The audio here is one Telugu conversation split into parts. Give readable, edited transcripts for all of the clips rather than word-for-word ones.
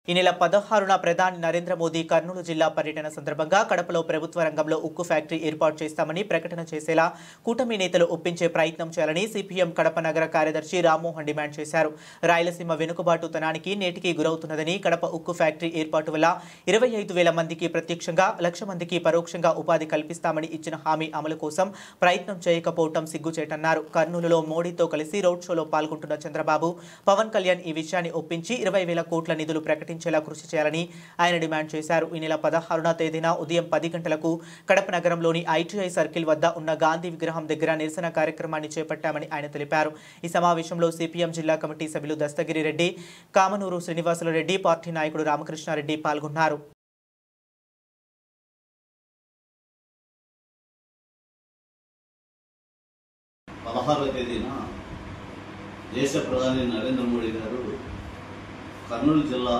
ఈ నెల 16న ప్రధాని నరేంద్ర మోదీ కర్నూలు జిల్లా పర్యటన సందర్భంగా కడపలో ప్రభుత్వ రంగంలో ఉక్కు ఫ్యాక్టరీ ఏర్పాటు చేస్తామని ప్రకటన చేసేలా కూటమి నేతలు ఒప్పించే ప్రయత్నం చేయాలని సిపిఎం కడప నగర కార్యదర్శి రామ్మోహన్ డిమాండ్ చేశారు. రాయలసీమ వెనుకబాటుతనానికి నేటికి గురవుతున్నదని, కడప ఉక్కు ఫ్యాక్టరీ ఏర్పాటు వల్ల 25,000 మందికి ప్రత్యక్షంగా, 1,00,000 మందికి పరోక్షంగా ఉపాధి కల్పిస్తామని ఇచ్చిన హామీ అమలు కోసం ప్రయత్నం చేయకపోవడం సిగ్గుచేటన్నారు. కర్నూలులో మోడీతో కలిసి రోడ్ షోలో పాల్గొంటున్న చంద్రబాబు, పవన్ కళ్యాణ్ ఈ విషయాన్ని ఒప్పించి 20,000 కోట్ల నిధులు ప్రకటించారు. కృషి చేయాలని ఆయన డిమాండ్ చేశారు. ఈ నెల 16న తేదీన ఉదయం 10 గంటలకు కడప నగరంలోని ఐటీఐ సర్కిల్ వద్ద ఉన్న గాంధీ విగ్రహం దగ్గర నిరసన కార్యక్రమాన్ని చేపట్టామని ఆయన తెలిపారు. ఈ సమావేశంలో సిపిఎం జిల్లా కమిటీ సభ్యులు దస్తగిరి రెడ్డి, కామనూరు శ్రీనివాసులు రెడ్డి, పార్టీ నాయకుడు రామకృష్ణారెడ్డి పాల్గొన్నారు. దేశ ప్రధాని నరేంద్ర మోడీ గారు కర్నూలు జిల్లా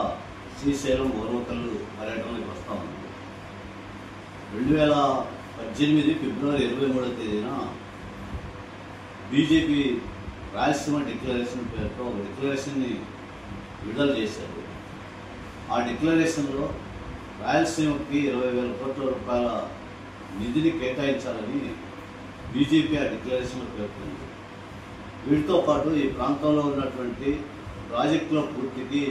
శ్రీశైలం ఓర్వకల్లు పర్యటనకు వస్తా ఉంది. 2018 ఫిబ్రవరి 23వ తేదీన బీజేపీ రాయలసీమ డిక్లరేషన్ పేరుతో ఒక డిక్లరేషన్ని విడుదల చేశారు. ఆ డిక్లరేషన్లో రాయలసీమకి 20,000 కోట్ల రూపాయల నిధిని కేటాయించాలని బీజేపీ ఆ డిక్లరేషన్లో పేర్కొంది. వీటితో పాటు ఈ ప్రాంతంలో ఉన్నటువంటి ప్రాజెక్టుల పూర్తికి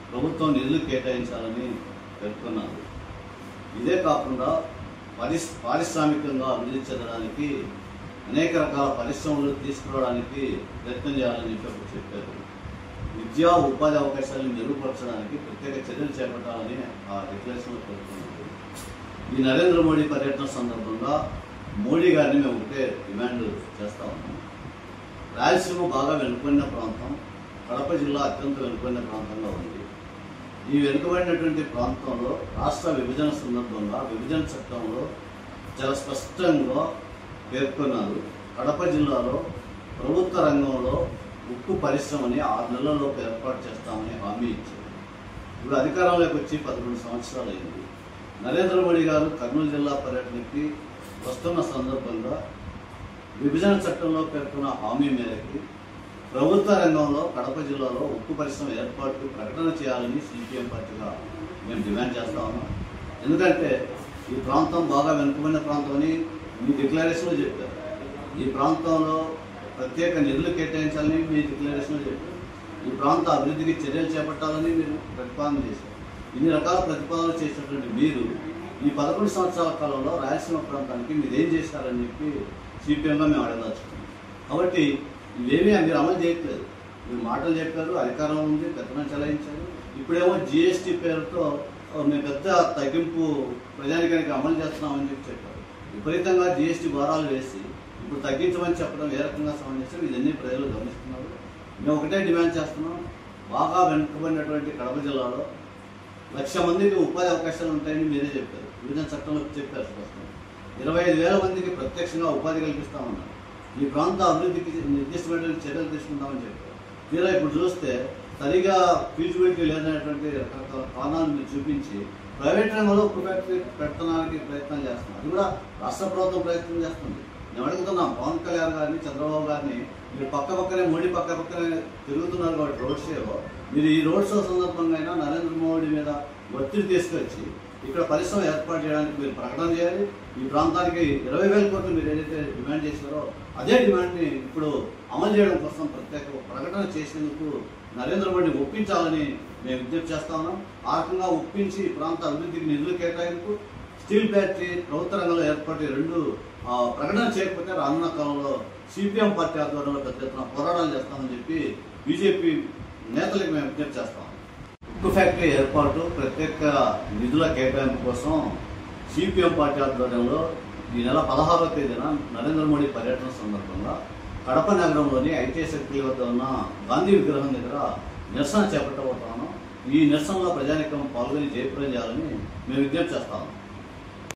ప్రభుత్వం నిధులు కేటాయించాలని పేర్కొన్నారు. ఇదే కాకుండా పారిశ్రామికంగా అభివృద్ధి చెందడానికి అనేక రకాల పరిశ్రమలు తీసుకురావడానికి ప్రయత్నం చేయాలని చెప్పారు. విద్యా ఉపాధి అవకాశాలను మెరుగుపరచడానికి ప్రత్యేక చర్యలు చేపట్టాలని ఆ డిక్లరేషన్లో పేర్కొన్నారు. ఈ నరేంద్ర మోడీ పర్యటన సందర్భంగా మోడీ గారిని మేము ఒకటే డిమాండ్ చేస్తా ఉన్నాము. రాయలసీమ బాగా వెనుకబడిన ప్రాంతం, కడప జిల్లా అత్యంత వెనుకబడిన ప్రాంతంగా ఉంది. ఈ వెనుకబడినటువంటి ప్రాంతంలో రాష్ట్ర విభజన సందర్భంగా విభజన చట్టంలో చాలా స్పష్టంగా పేర్కొన్నారు. కడప జిల్లాలో ప్రభుత్వ రంగంలో ఉక్కు పరిశ్రమని 6 నెలల్లోపు ఏర్పాటు చేస్తామని హామీ ఇచ్చారు. ఇప్పుడు అధికారంలోకి వచ్చి 11 సంవత్సరాలు అయింది. నరేంద్ర మోడీ గారు కర్నూలు జిల్లా పర్యటనకి వస్తున్న సందర్భంగా విభజన చట్టంలో పేర్కొన్న హామీ మేరకు ప్రభుత్వ రంగంలో కడప జిల్లాలో ఉక్కు పరిశ్రమ ఏర్పాటుకు ప్రకటన చేయాలని సిపిఎం పార్టీగా మేము డిమాండ్ చేస్తా ఉన్నాం. ఎందుకంటే ఈ ప్రాంతం బాగా వెనుకబడిన ప్రాంతం అని మీ డిక్లరేషన్లో చెప్పారు. ఈ ప్రాంతంలో ప్రత్యేక నిధులు కేటాయించాలని మీ డిక్లరేషన్లో చెప్పారు. ఈ ప్రాంత అభివృద్ధికి చర్యలు చేపట్టాలని మీరు ప్రతిపాదన చేశారు. ఇన్ని రకాల ప్రతిపాదనలు చేసినటువంటి మీరు ఈ 11 సంవత్సరాల కాలంలో రాయలసీమ ప్రాంతానికి మీరు ఏం చేశారని చెప్పి సిపిఎంగా మేము అడగదలుచుకున్నాం. కాబట్టి ఇవేమీ మీరు అమలు చేయట్లేదు. మీరు మాటలు చెప్పారు, అధికారం ఉంది, పెత్తనం చెలాయించారు. ఇప్పుడేమో జిఎస్టీ పేరుతో మేము పెద్ద తగ్గింపు ప్రజానికానికి అమలు చేస్తున్నామని చెప్పారు. విపరీతంగా జిఎస్టీ భారాలు వేసి ఇప్పుడు తగ్గించమని చెప్పడం ఏ రకంగా సమంజసం? ఇదన్నీ ప్రజలు గమనిస్తున్నారు. మేము ఒకటే డిమాండ్ చేస్తున్నాం. బాగా వెనుకబడినటువంటి కడప జిల్లాలో 1,00,000 మందికి ఉపాధి అవకాశాలు ఉంటాయని మీరే చెప్పారు. విభజన చట్టంలో చెప్పారు స్పష్టంగా. 25,000 మందికి ప్రత్యక్షంగా ఉపాధి కల్పిస్తామన్నారు. ఈ ప్రాంత అభివృద్ధికి నిర్దిష్టమైన చర్యలు తీసుకుంటామని చెప్పారు. తీరా ఇప్పుడు చూస్తే సరిగా ఫీజిబిలిటీ లేదనేటువంటి రకరకాల కారణాలు మీరు చూపించి ప్రైవేట్ రంగంలో ఉక్కు ఫ్యాక్టరీ పెట్టడానికి ప్రయత్నం చేస్తున్నారు. అది కూడా రాష్ట్ర ప్రభుత్వం ప్రయత్నం చేస్తుంది. నేను అడుగుతున్నాం పవన్ కళ్యాణ్ గారిని, చంద్రబాబు గారిని, మీరు పక్కనే మోడీ పక్కనే తిరుగుతున్నారు కాబట్టి రోడ్ షోలో మీరు ఈ రోడ్ షో సందర్భంగా అయినా నరేంద్ర మోడీ మీద ఒత్తిడి తీసుకొచ్చి ఇక్కడ పరిశ్రమ ఏర్పాటు చేయడానికి మీరు ప్రకటన చేయాలి. ఈ ప్రాంతానికి 20,000 కోట్లు మీరు ఏదైతే డిమాండ్ చేశారో అదే డిమాండ్ని ఇప్పుడు అమలు చేయడం కోసం ప్రత్యేక ప్రకటన చేసేందుకు నరేంద్ర మోడీని ఒప్పించాలని మేము విజ్ఞప్తి చేస్తా ఉన్నాం. ఆ రకంగా ఒప్పించి ప్రాంత అభివృద్ధికి నిధులు కేటాయింపు, స్టీల్ ఫ్యాక్టరీ ప్రభుత్వ రంగంలో ఏర్పాటు 2 ప్రకటన చేయకపోతే రానున్న కాలంలో సిపిఎం పార్టీ ఆధ్వర్యంలో పెద్ద ఎత్తున పోరాటాలు చేస్తామని చెప్పి బీజేపీ నేతలకు మేము విజ్ఞప్తి చేస్తాం. ఉక్కు ఫ్యాక్టరీ ఏర్పాటు, ప్రత్యేక నిధుల కేటాయింపు కోసం సిపిఎం పార్టీ ఆధ్వర్యంలో ఈ నెల 16వ తేదీన నరేంద్ర మోడీ పర్యటన సందర్భంగా కడప నగరంలోని ఐటీఐ సర్కిల్ వద్ద ఉన్న గాంధీ విగ్రహం దగ్గర నిరసన చేపట్టబోతున్నాను. ఈ నిరసనలో ప్రజానికం పాల్గొని జయప్రదం చేయాలని మేము విజ్ఞప్తి చేస్తాము.